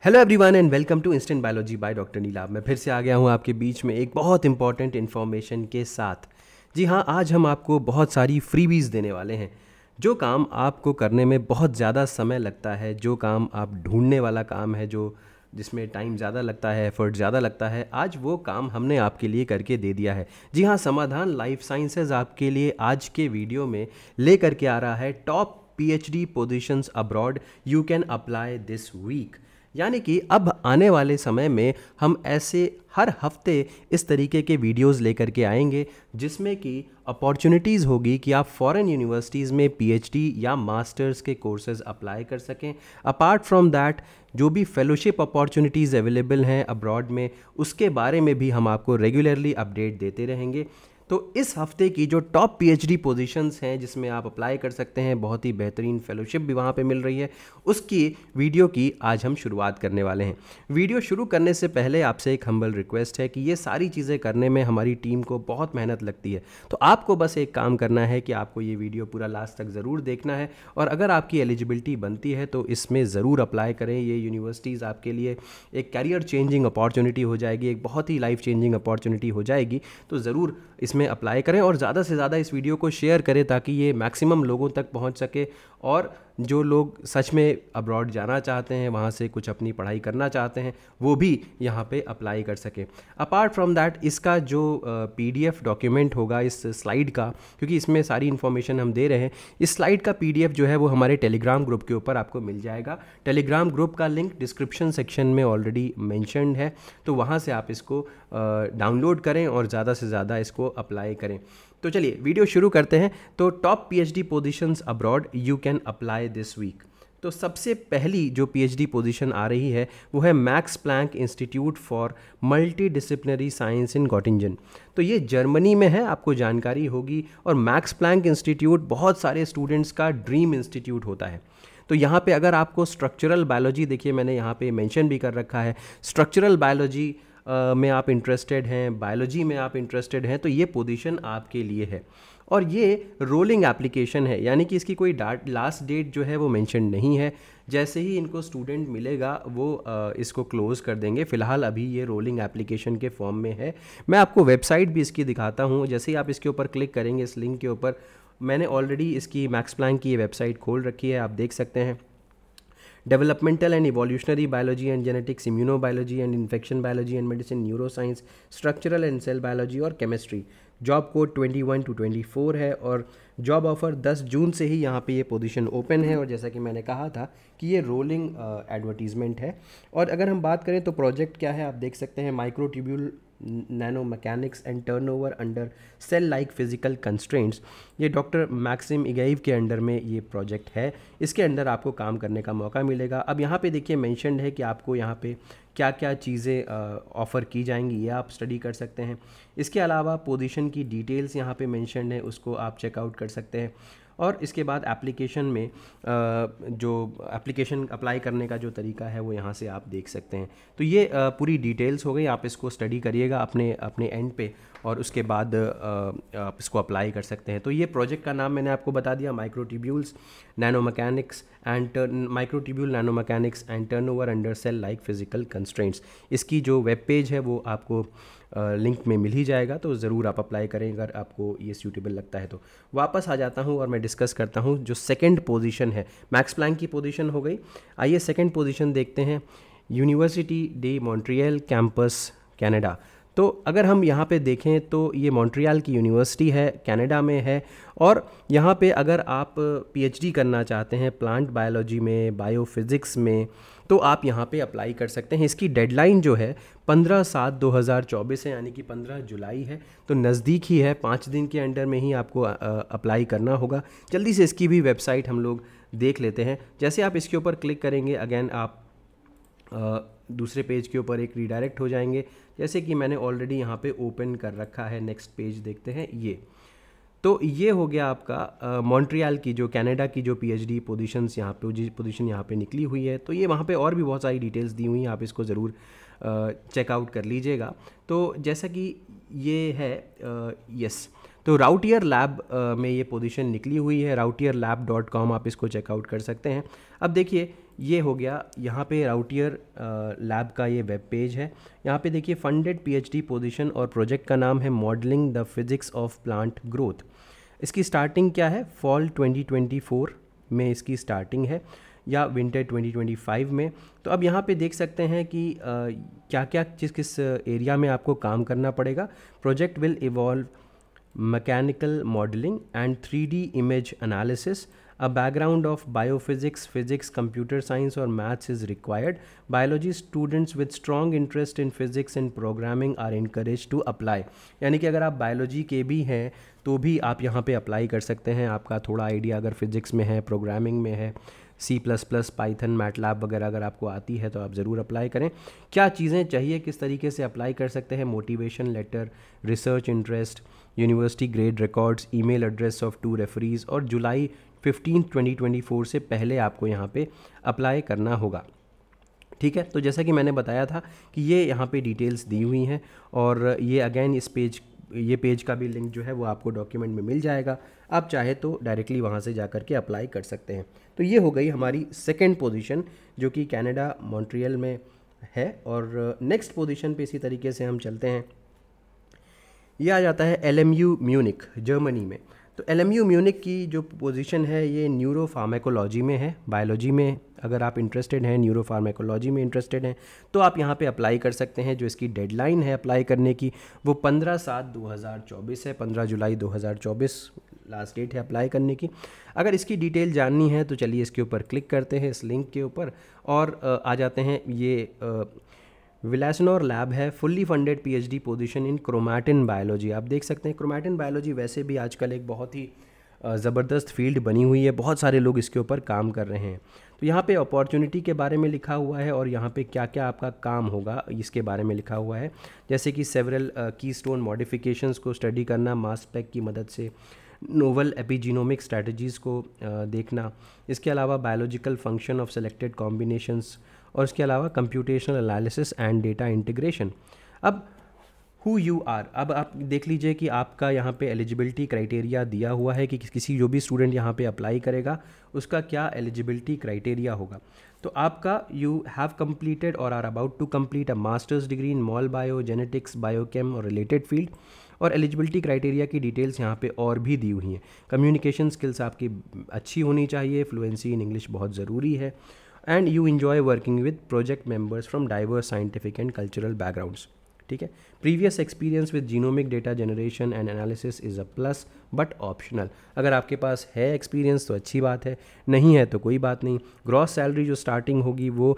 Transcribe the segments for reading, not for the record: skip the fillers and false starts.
Hello everyone and welcome to instant biology by doctor Neelabh. मैं फिर से आ गया हूँ आपके बीच में एक बहुत इंपॉर्टेंट इन्फॉर्मेशन के साथ। जी हाँ, आज हम आपको बहुत सारी फ्रीबीज़ देने वाले हैं। जो काम आपको करने में बहुत ज़्यादा समय लगता है, जो काम आप ढूंढने वाला काम है, जो जिसमें टाइम ज़्यादा लगता है, एफर्ट ज़्यादा लगता है, आज वो काम हमने आपके लिए करके दे दिया है। जी हाँ, समाधान लाइफ साइंसेज आपके लिए आज के वीडियो में लेकर के आ रहा है top PhD positions abroad you can apply this week. यानी कि अब आने वाले समय में हम ऐसे हर हफ्ते इस तरीके के वीडियोस लेकर के आएंगे जिसमें कि अपॉर्चुनिटीज़ होगी कि आप फॉरेन यूनिवर्सिटीज़ में पीएचडी या मास्टर्स के कोर्सेज अप्लाई कर सकें। अपार्ट फ्रॉम दैट, जो भी फेलोशिप अपॉर्चुनिटीज़ अवेलेबल हैं अब्रॉड में, उसके बारे में भी हम आपको रेगुलरली अपडेट देते रहेंगे। तो इस हफ्ते की जो टॉप पीएचडी पोजीशंस हैं जिसमें आप अप्लाई कर सकते हैं, बहुत ही बेहतरीन फेलोशिप भी वहाँ पे मिल रही है, उसकी वीडियो की आज हम शुरुआत करने वाले हैं। वीडियो शुरू करने से पहले आपसे एक हम्बल रिक्वेस्ट है कि ये सारी चीज़ें करने में हमारी टीम को बहुत मेहनत लगती है, तो आपको बस एक काम करना है कि आपको ये वीडियो पूरा लास्ट तक ज़रूर देखना है और अगर आपकी एलिजिबिलिटी बनती है तो इसमें ज़रूर अप्लाई करें। ये यूनिवर्सिटीज़ आपके लिए एक कैरियर चेंजिंग अपॉर्चुनिटी हो जाएगी, एक बहुत ही लाइफ चेंजिंग अपॉर्चुनिटी हो जाएगी, तो ज़रूर इसमें अप्लाई करें और ज़्यादा से ज़्यादा इस वीडियो को शेयर करें ताकि ये मैक्सिमम लोगों तक पहुंच सके और जो लोग सच में अब्रॉड जाना चाहते हैं, वहाँ से कुछ अपनी पढ़ाई करना चाहते हैं, वो भी यहाँ पे अप्लाई कर सकें। अपार्ट फ्रॉम दैट, इसका जो पीडीएफ डॉक्यूमेंट होगा इस स्लाइड का, क्योंकि इसमें सारी इन्फॉर्मेशन हम दे रहे हैं, इस स्लाइड का पीडीएफ जो है वो हमारे टेलीग्राम ग्रुप के ऊपर आपको मिल जाएगा। टेलीग्राम ग्रुप का लिंक डिस्क्रिप्शन सेक्शन में ऑलरेडी मैंशनड है, तो वहाँ से आप इसको डाउनलोड करें और ज़्यादा से ज़्यादा इसको अप्लाई करें। तो चलिए वीडियो शुरू करते हैं। तो top PhD positions abroad you can apply this week. तो सबसे पहली जो पीएचडी पोजीशन आ रही है वो है Max Planck Institute for Multidisciplinary Sciences in Gottingen. तो ये जर्मनी में है, आपको जानकारी होगी। और मैक्स प्लैंक इंस्टीट्यूट बहुत सारे स्टूडेंट्स का ड्रीम इंस्टीट्यूट होता है। तो यहाँ पे अगर आपको स्ट्रक्चरल बायोलॉजी, देखिए मैंने यहाँ पे मेंशन भी कर रखा है, स्ट्रक्चरल बायोलॉजी में आप इंटरेस्टेड हैं, बायोलॉजी में आप इंटरेस्टेड हैं, तो ये पोजीशन आपके लिए है। और ये रोलिंग एप्लीकेशन है, यानी कि इसकी कोई लास्ट डेट जो है वो मेंशन नहीं है। जैसे ही इनको स्टूडेंट मिलेगा वो इसको क्लोज़ कर देंगे। फ़िलहाल अभी ये रोलिंग एप्लीकेशन के फॉर्म में है। मैं आपको वेबसाइट भी इसकी दिखाता हूँ। जैसे ही आप इसके ऊपर क्लिक करेंगे, इस लिंक के ऊपर, मैंने ऑलरेडी इसकी मैक्स प्लैंक की ये वेबसाइट खोल रखी है, आप देख सकते हैं। Developmental and evolutionary biology and genetics, immunobiology and infection biology and medicine, neuroscience, structural and cell biology और केमिस्ट्री। जॉब कोड 21 to 24 है और जॉब ऑफर 10 जून से ही यहाँ पे ये पोजीशन ओपन है। और जैसा कि मैंने कहा था कि ये रोलिंग एडवर्टीजमेंट है। और अगर हम बात करें तो प्रोजेक्ट क्या है, आप देख सकते हैं, microtubule nano mechanics and turnover under cell like physical constraints. ये डॉक्टर मैक्सिम इगाइव के अंडर में ये प्रोजेक्ट है। इसके अंदर आपको काम करने का मौका मिलेगा। अब यहाँ पे देखिए मेंशन्ड है कि आपको यहाँ पे क्या क्या चीज़ें ऑफ़र की जाएंगी, ये आप स्टडी कर सकते हैं। इसके अलावा पोजीशन की डिटेल्स यहाँ पे मेंशन्ड है, उसको आप चेकआउट कर सकते हैं। और इसके बाद एप्लीकेशन में जो एप्लीकेशन अप्लाई करने का जो तरीका है वो यहाँ से आप देख सकते हैं। तो ये पूरी डिटेल्स हो गई, आप इसको स्टडी करिएगा अपने अपने एंड पे और उसके बाद आप इसको अप्लाई कर सकते हैं। तो ये प्रोजेक्ट का नाम मैंने आपको बता दिया, microtubules nano mechanics and turnover under cell like physical constraints. इसकी जो वेब पेज है वो आपको लिंक में मिल ही जाएगा, तो ज़रूर आप अप्लाई करें अगर आपको ये सूटेबल लगता है। तो वापस आ जाता हूँ और मैं डिस्कस करता हूँ जो सेकंड पोजीशन है। मैक्स प्लैंक की पोजीशन हो गई, आइए सेकंड पोजीशन देखते हैं। University day Montreal campus, Canada. तो अगर हम यहाँ पे देखें तो ये मॉन्ट्रियल की यूनिवर्सिटी है, कनाडा में है। और यहाँ पे अगर आप पीएचडी करना चाहते हैं प्लांट बायोलॉजी में, बायोफिज़िक्स में, तो आप यहाँ पे अप्लाई कर सकते हैं। इसकी डेडलाइन जो है 15/7/2024 है, यानी कि 15 जुलाई है, तो नज़दीक ही है। 5 दिन के अंडर में ही आपको अप्लाई करना होगा। जल्दी से इसकी भी वेबसाइट हम लोग देख लेते हैं। जैसे आप इसके ऊपर क्लिक करेंगे, अगेन आप दूसरे पेज के ऊपर एक रीडायरेक्ट हो जाएंगे, जैसे कि मैंने ऑलरेडी यहाँ पे ओपन कर रखा है। नेक्स्ट पेज देखते हैं। तो ये हो गया आपका मॉन्ट्रियल की, जो कनाडा की जो पीएचडी पोजीशंस यहाँ पे पोजीशन यहाँ पे निकली हुई है। तो ये वहाँ पे और भी बहुत सारी डिटेल्स दी हुई हैं, आप इसको ज़रूर चेकआउट कर लीजिएगा। तो जैसा कि ये है, यस, तो राउटियर लैब में ये पोजीशन निकली हुई है, rautierlab.com, आप इसको चेकआउट कर सकते हैं। अब देखिए ये हो गया यहाँ पे राउटियर लैब का ये वेब पेज है। यहाँ पे देखिए फंडेड पीएचडी पोजीशन और प्रोजेक्ट का नाम है modelling the physics of plant growth. इसकी स्टार्टिंग क्या है, फॉल 2024 में इसकी स्टार्टिंग है या विंटर 2025 में। तो अब यहाँ पे देख सकते हैं कि क्या क्या किस एरिया में आपको काम करना पड़ेगा। Project will evolve mechanical modelling and 3D image analysis, a background of biophysics, physics, computer science or maths is required. Biology students with strong interest in physics and programming are encouraged to apply. यानी कि अगर आप biology के भी हैं तो भी आप यहाँ पे अप्लाई कर सकते हैं। आपका थोड़ा आइडिया अगर फिजिक्स में है, प्रोग्रामिंग में है, C++, पाइथन, मैटलैब वगैरह अगर आपको आती है तो आप ज़रूर अप्लाई करें। क्या चीज़ें चाहिए, किस तरीके से अप्लाई कर सकते हैं, motivation letter, research interest, university grade records, email address of 2 referees और जुलाई 15, 2024 से पहले आपको यहाँ पे अप्लाई करना होगा। ठीक है, तो जैसा कि मैंने बताया था कि ये यहाँ पे डिटेल्स दी हुई हैं और ये अगेन ये पेज का भी लिंक जो है वो आपको डॉक्यूमेंट में मिल जाएगा। आप चाहे तो डायरेक्टली वहाँ से जा कर के अप्लाई कर सकते हैं। तो ये हो गई हमारी सेकेंड पोजीशन जो कि कनाडा मॉन्ट्रियल में है। और नेक्स्ट पोजीशन पे इसी तरीके से हम चलते हैं। ये आ जाता है LMU म्यूनिक, जर्मनी में। तो LMU म्यूनिक की जो पोजीशन है ये न्यूरो फार्मेकोलॉजी में है। बायोलॉजी में अगर आप इंटरेस्टेड हैं, न्यूरो फार्मेकोलॉजी में इंटरेस्टेड हैं तो आप यहाँ पे अप्लाई कर सकते हैं। जो इसकी डेडलाइन है अप्लाई करने की वो 15/7/2024 है। 15 जुलाई 2024 लास्ट डेट है अप्लाई करने की। अगर इसकी डिटेल जाननी है तो चलिए इसके ऊपर क्लिक करते हैं, इस लिंक के ऊपर, और आ जाते हैं। ये विलासनोर लैब है, फुल्ली फंडेड पीएचडी पोजीशन इन क्रोमैटिन बायोलॉजी। आप देख सकते हैं क्रोमैटिन बायोलॉजी वैसे भी आजकल एक बहुत ही ज़बरदस्त फील्ड बनी हुई है, बहुत सारे लोग इसके ऊपर काम कर रहे हैं। तो यहाँ पे अपॉर्चुनिटी के बारे में लिखा हुआ है और यहाँ पे क्या क्या आपका काम होगा इसके बारे में लिखा हुआ है। जैसे कि सेवरल कीस्टोन मॉडिफिकेशंस को स्टडी करना मास स्पेक की मदद से, नोवल एपिजीनोमिक स्ट्रैटेजीज़ को देखना, इसके अलावा biological function of selected combinations, और इसके अलावा computational analysis and data integration. अब हु यू आर, अब आप देख लीजिए कि आपका यहाँ पे एलिजिबिलिटी क्राइटेरिया दिया हुआ है कि किसी जो भी स्टूडेंट यहाँ पे अप्लाई करेगा उसका क्या एलिजिबिलिटी क्राइटेरिया होगा। तो आपका you have completed or are about to complete a masters degree in mol bio, genetics, biochem or related field. और एलिजिबिलिटी क्राइटेरिया की डिटेल्स यहाँ पे और भी दी हुई हैं। कम्युनिकेशन स्किल्स आपकी अच्छी होनी चाहिए, फ्लुएंसी इन इंग्लिश बहुत ज़रूरी है, and you enjoy working with project members from diverse scientific and cultural backgrounds. ठीक है, previous experience with genomic data generation and analysis is a plus but optional. अगर आपके पास है एक्सपीरियंस तो अच्छी बात है, नहीं है तो कोई बात नहीं। ग्रॉस सैलरी जो स्टार्टिंग होगी वो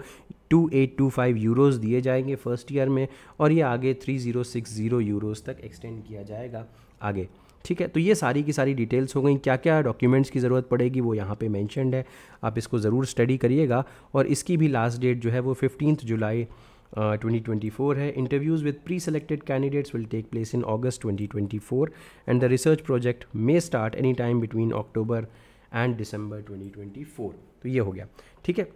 2825 यूरोज़ दिए जाएंगे फर्स्ट ईयर में, और ये आगे 3060 यूरोज़ तक एक्सटेंड किया जाएगा आगे। ठीक है, तो ये सारी की सारी डिटेल्स हो गई। क्या क्या डॉक्यूमेंट्स की ज़रूरत पड़ेगी वो यहाँ पे मेंशन्ड है, आप इसको ज़रूर स्टडी करिएगा। और इसकी भी लास्ट डेट जो है वो 15 जुलाई 2024 है। Interviews with pre selected candidates will take place in August 2024 and the research project may start any time between October and December 2024। तो ये हो गया। ठीक है,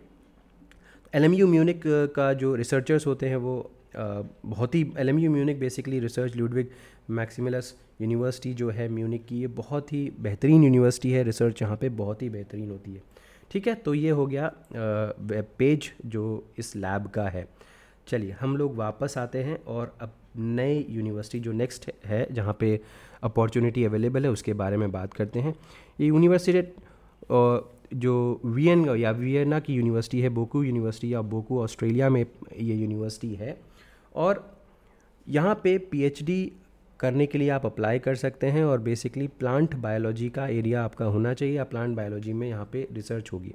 LMU म्यूनिक का जो रिसर्चर्स होते हैं वो बहुत ही, LMU Munich basically research Ludwig Maximilians University जो है म्यूनिक की, ये बहुत ही बेहतरीन यूनिवर्सिटी है, रिसर्च यहाँ पे बहुत ही बेहतरीन होती है। ठीक है, तो ये हो गया वेब पेज जो इस लैब का है। चलिए हम लोग वापस आते हैं और अब नए यूनिवर्सिटी जो नेक्स्ट है जहाँ पे अपॉर्चुनिटी अवेलेबल है उसके बारे में बात करते हैं। ये यूनिवर्सिटी जो वियना की यूनिवर्सिटी है, बोकू यूनिवर्सिटी या बोकू ऑस्ट्रेलिया में ये यूनिवर्सिटी है, और यहाँ पे PhD करने के लिए आप अप्लाई कर सकते हैं। और बेसिकली प्लांट बायोलॉजी का एरिया आपका होना चाहिए, प्लांट बायोलॉजी में यहाँ पे रिसर्च होगी।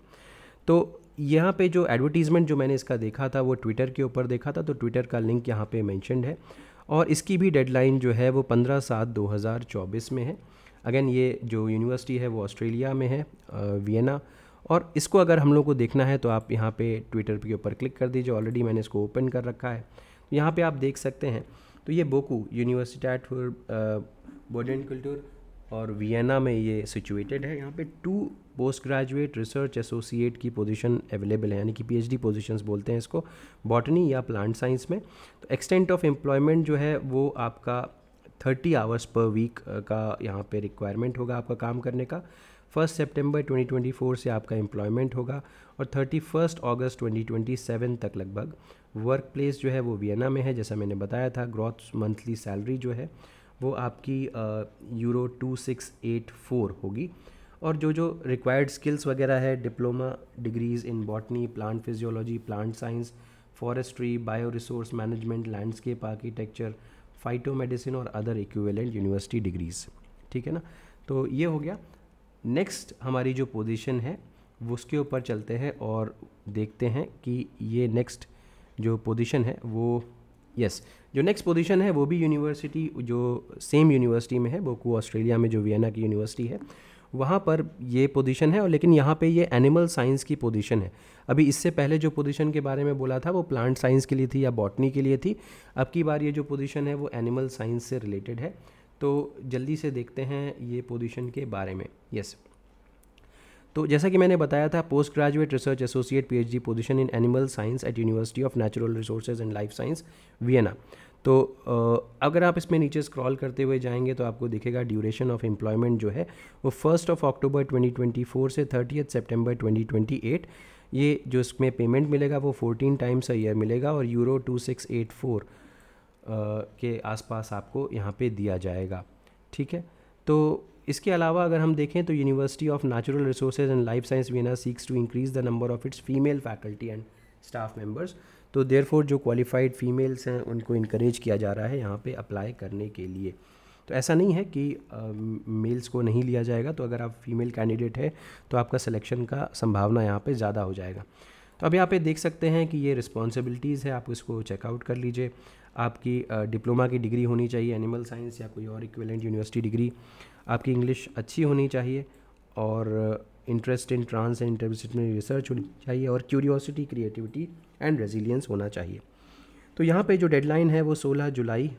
तो यहाँ पे जो एडवर्टीज़मेंट जो मैंने इसका देखा था वो ट्विटर के ऊपर देखा था, तो ट्विटर का लिंक यहाँ पे मेंशन्ड है। और इसकी भी डेडलाइन जो है वो 15/7/2024 में है। अगेन ये जो यूनिवर्सिटी है वो ऑस्ट्रेलिया में है, वियना। और इसको अगर हम लोग को देखना है तो आप यहाँ पे ट्विटर के ऊपर क्लिक कर दीजिए, ऑलरेडी मैंने इसको ओपन कर रखा है। यहाँ पे आप देख सकते हैं, तो ये बोकू यूनिवर्सिटैट फॉर बोडेनकुल्टूर और वियना में ये सिचुएटेड है। यहाँ पे 2 पोस्ट ग्रेजुएट रिसर्च एसोसिएट की पोजीशन अवेलेबल है, यानी कि PhD पोजीशंस बोलते हैं इसको, बॉटनी या प्लांट साइंस में। तो एक्सटेंट ऑफ एम्प्लॉयमेंट जो है वो आपका 30 आवर्स पर वीक का यहाँ पे रिक्वायरमेंट होगा आपका काम करने का। 1 सितंबर 2024 से आपका एम्प्लॉयमेंट होगा और 31 अगस्त 2027 तक लगभग वर्क प्लेस जो है वो वियना में है। जैसा मैंने बताया था, ग्रॉस मंथली सैलरी जो है वो आपकी यूरो 2684 होगी। और जो रिक्वायर्ड स्किल्स वगैरह है, diploma degrees in botany, plant physiology, plant science, forestry, bio resource management, landscape architecture, phyto medicine और अदर इक्विवेलेंट यूनिवर्सिटी डिग्रीज़। ठीक है ना, तो ये हो गया। नेक्स्ट हमारी जो पोजीशन है वो उसके ऊपर चलते हैं और देखते हैं कि ये नेक्स्ट जो पोजीशन है वो जो नेक्स्ट पोजीशन है वो भी यूनिवर्सिटी, जो सेम यूनिवर्सिटी में है, बोकू ऑस्ट्रेलिया में जो वियना की यूनिवर्सिटी है वहाँ पर ये पोजीशन है। और लेकिन यहाँ पे ये एनिमल साइंस की पोजीशन है। अभी इससे पहले जो पोजीशन के बारे में बोला था वो प्लांट साइंस के लिए थी या बॉटनी के लिए थी। अब की बार ये जो पोजीशन है वो एनिमल साइंस से रिलेटेड है। तो जल्दी से देखते हैं ये पोजीशन के बारे में। तो जैसा कि मैंने बताया था, post graduate research associate PhD position in animal science at university of natural resources and life science Vienna. तो अगर आप इसमें नीचे स्क्रॉल करते हुए जाएंगे तो आपको दिखेगा ड्यूरेशन ऑफ एम्प्लॉयमेंट जो है वो 1 अक्टूबर 2024 से 30 सितंबर 2028। ये जो इसमें पेमेंट मिलेगा वो 14 टाइम्स अ ईयर मिलेगा और यूरो 2684 के आसपास आपको यहाँ पे दिया जाएगा। ठीक है, तो इसके अलावा अगर हम देखें तो university of natural resources and life science Vienna seeks to increase the number of its female faculty and staff members. तो देयरफॉर जो क्वालिफाइड फीमेल्स हैं उनको इनकरेज किया जा रहा है यहाँ पे अप्लाई करने के लिए। तो ऐसा नहीं है कि मेल्स को नहीं लिया जाएगा। तो अगर आप फीमेल कैंडिडेट है तो आपका सिलेक्शन का संभावना यहाँ पे ज़्यादा हो जाएगा। तो अब यहाँ पे देख सकते हैं कि ये रिस्पॉन्सिबिलिटीज़ है, आप इसको चेकआउट कर लीजिए। आपकी डिप्लोमा की डिग्री होनी चाहिए एनिमल साइंस या कोई और इक्विवेलेंट यूनिवर्सिटी डिग्री। आपकी इंग्लिश अच्छी होनी चाहिए और interest in trans and interdisciplinary research होनी चाहिए और क्यूरियोसिटी, क्रिएटिविटी एंड रेजिलियंस होना चाहिए। तो यहाँ पे जो डेडलाइन है वो 16 जुलाई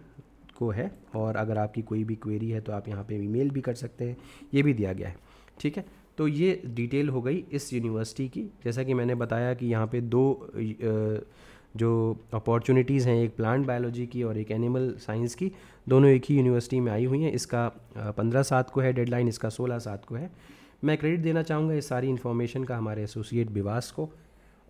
को है और अगर आपकी कोई भी क्वेरी है तो आप यहाँ पे ईमेल भी कर सकते हैं, ये भी दिया गया है। ठीक है, तो ये डिटेल हो गई इस यूनिवर्सिटी की। जैसा कि मैंने बताया कि यहाँ पे दो जो अपॉर्चुनिटीज़ हैं, एक प्लांट बायोलॉजी की और एक एनिमल साइंस की, दोनों एक ही यूनिवर्सिटी में आई हुई हैं। इसका 15/7 को है डेडलाइन, इसका 16/7 को है। मैं क्रेडिट देना चाहूँगा इस सारी इन्फॉर्मेशन का हमारे एसोसिएट विवास को,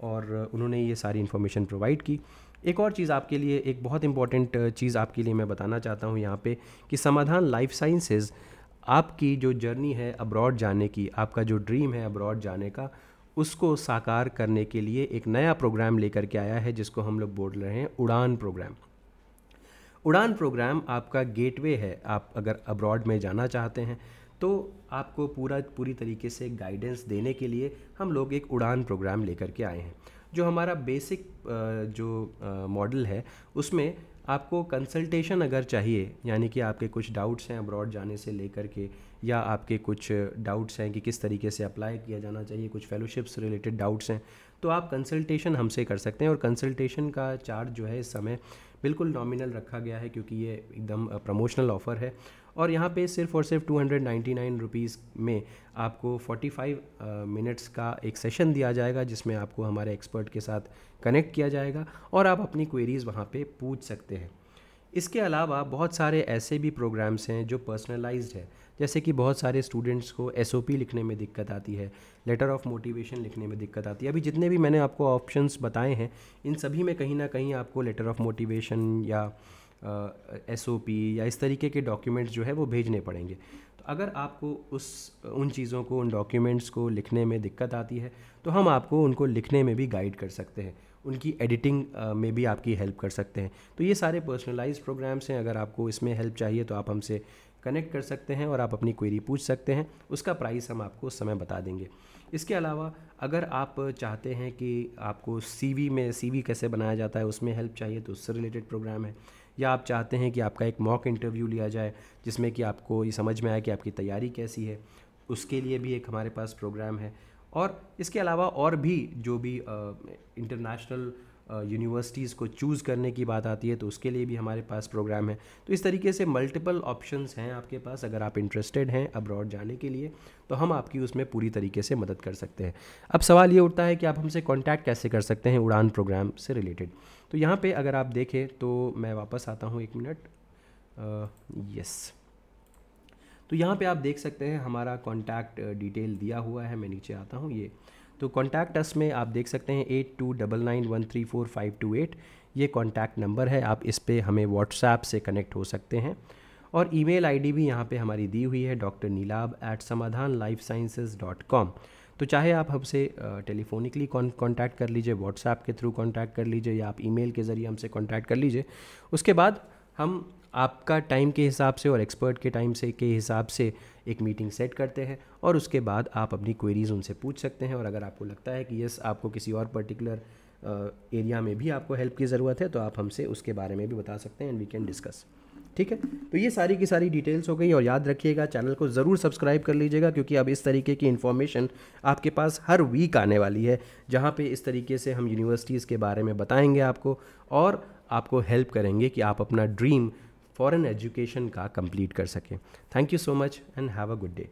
और उन्होंने ये सारी इन्फॉर्मेशन प्रोवाइड की। एक और चीज़ आपके लिए, एक बहुत इंपॉर्टेंट चीज़ आपके लिए मैं बताना चाहता हूँ यहाँ पे कि समाधान लाइफ साइंसेज आपकी जो जर्नी है अब्रॉड जाने की, आपका जो ड्रीम है अब्रॉड जाने का, उसको साकार करने के लिए एक नया प्रोग्राम लेकर के आया है जिसको हम लोग बोल रहे हैं उड़ान प्रोग्राम। उड़ान प्रोग्राम आपका गेटवे है। आप अगर अब्रॉड में जाना चाहते हैं तो आपको पूरी तरीके से गाइडेंस देने के लिए हम लोग एक उड़ान प्रोग्राम लेकर के आए हैं। जो हमारा बेसिक जो मॉडल है उसमें आपको कंसल्टेशन अगर चाहिए, यानी कि आपके कुछ डाउट्स हैं अब्रॉड जाने से लेकर के, या आपके कुछ डाउट्स हैं कि किस तरीके से अप्लाई किया जाना चाहिए, कुछ फेलोशिप्स रिलेटेड डाउट्स हैं, तो आप कंसल्टेशन हमसे कर सकते हैं। और कंसल्टेशन का चार्ज जो है इस समय बिल्कुल नॉमिनल रखा गया है क्योंकि ये एकदम प्रमोशनल ऑफ़र है। और यहाँ पे सिर्फ और सिर्फ 299 रुपीज़ में आपको 45 मिनट्स का एक सेशन दिया जाएगा जिसमें आपको हमारे एक्सपर्ट के साथ कनेक्ट किया जाएगा और आप अपनी क्वेरीज़ वहाँ पे पूछ सकते हैं। इसके अलावा बहुत सारे ऐसे भी प्रोग्राम्स हैं जो पर्सनलाइज्ड है, जैसे कि बहुत सारे स्टूडेंट्स को एसओपी लिखने में दिक्कत आती है, लेटर ऑफ मोटिवेशन लिखने में दिक्कत आती है। अभी जितने भी मैंने आपको ऑप्शंस बताए हैं इन सभी में कहीं ना कहीं आपको लेटर ऑफ मोटिवेशन या एसओपी या इस तरीके के डॉक्यूमेंट्स जो है वो भेजने पड़ेंगे। तो अगर आपको उन चीज़ों को, उन डॉक्यूमेंट्स को लिखने में दिक्कत आती है तो हम आपको उनको लिखने में भी गाइड कर सकते हैं, उनकी एडिटिंग में भी आपकी हेल्प कर सकते हैं। तो ये सारे पर्सनलाइज्ड प्रोग्राम्स हैं। अगर आपको इसमें हेल्प चाहिए तो आप हमसे कनेक्ट कर सकते हैं और आप अपनी क्वेरी पूछ सकते हैं। उसका प्राइस हम आपको उस समय बता देंगे। इसके अलावा अगर आप चाहते हैं कि आपको सीवी कैसे बनाया जाता है उसमें हेल्प चाहिए तो उससे रिलेटेड प्रोग्राम है, या आप चाहते हैं कि आपका एक मॉक इंटरव्यू लिया जाए जिसमें कि आपको ये समझ में आए कि आपकी तैयारी कैसी है, उसके लिए भी एक हमारे पास प्रोग्राम है। और इसके अलावा और भी जो भी इंटरनेशनल यूनिवर्सिटीज़ को चूज़ करने की बात आती है तो उसके लिए भी हमारे पास प्रोग्राम है। तो इस तरीके से मल्टीपल ऑप्शंस हैं आपके पास। अगर आप इंटरेस्टेड हैं अब्रॉड जाने के लिए तो हम आपकी उसमें पूरी तरीके से मदद कर सकते हैं। अब सवाल ये उठता है कि आप हमसे कांटेक्ट कैसे कर सकते हैं उड़ान प्रोग्राम से रिलेटेड। तो यहाँ पे अगर आप देखें तो मैं वापस आता हूँ, एक मिनट। यस, तो यहाँ पे आप देख सकते हैं हमारा कॉन्टैक्ट डिटेल दिया हुआ है। मैं नीचे आता हूँ, ये तो कॉन्टैक्ट अस में आप देख सकते हैं 8299134528 ये कॉन्टैक्ट नंबर है। आप इस पे हमें व्हाट्सएप से कनेक्ट हो सकते हैं और ईमेल आईडी भी यहाँ पे हमारी दी हुई है drnilab@samadhanlifesciences.com। तो चाहे आप हमसे टेलीफोनिकली कांटेक्ट कर लीजिए, व्हाट्सएप के थ्रू कांटेक्ट कर लीजिए या आप ईमेल के ज़रिए हमसे कांटेक्ट कर लीजिए। उसके बाद हम आपका टाइम के हिसाब से और एक्सपर्ट के टाइम से के हिसाब से एक मीटिंग सेट करते हैं और उसके बाद आप अपनी क्वेरीज़ उनसे पूछ सकते हैं। और अगर आपको लगता है कि यस आपको किसी और पर्टिकुलर एरिया में भी आपको हेल्प की ज़रूरत है तो आप हमसे उसके बारे में भी बता सकते हैं एंड वी कैन डिस्कस। ठीक है, तो ये सारी की सारी डिटेल्स हो गई। और याद रखिएगा चैनल को ज़रूर सब्सक्राइब कर लीजिएगा क्योंकि अब इस तरीके की इन्फॉर्मेशन आपके पास हर वीक आने वाली है जहाँ पे इस तरीके से हम यूनिवर्सिटीज़ के बारे में बताएंगे आपको और आपको हेल्प करेंगे कि आप अपना ड्रीम फॉरेन एजुकेशन का कंप्लीट कर सकें। Thank you so much and have a good day.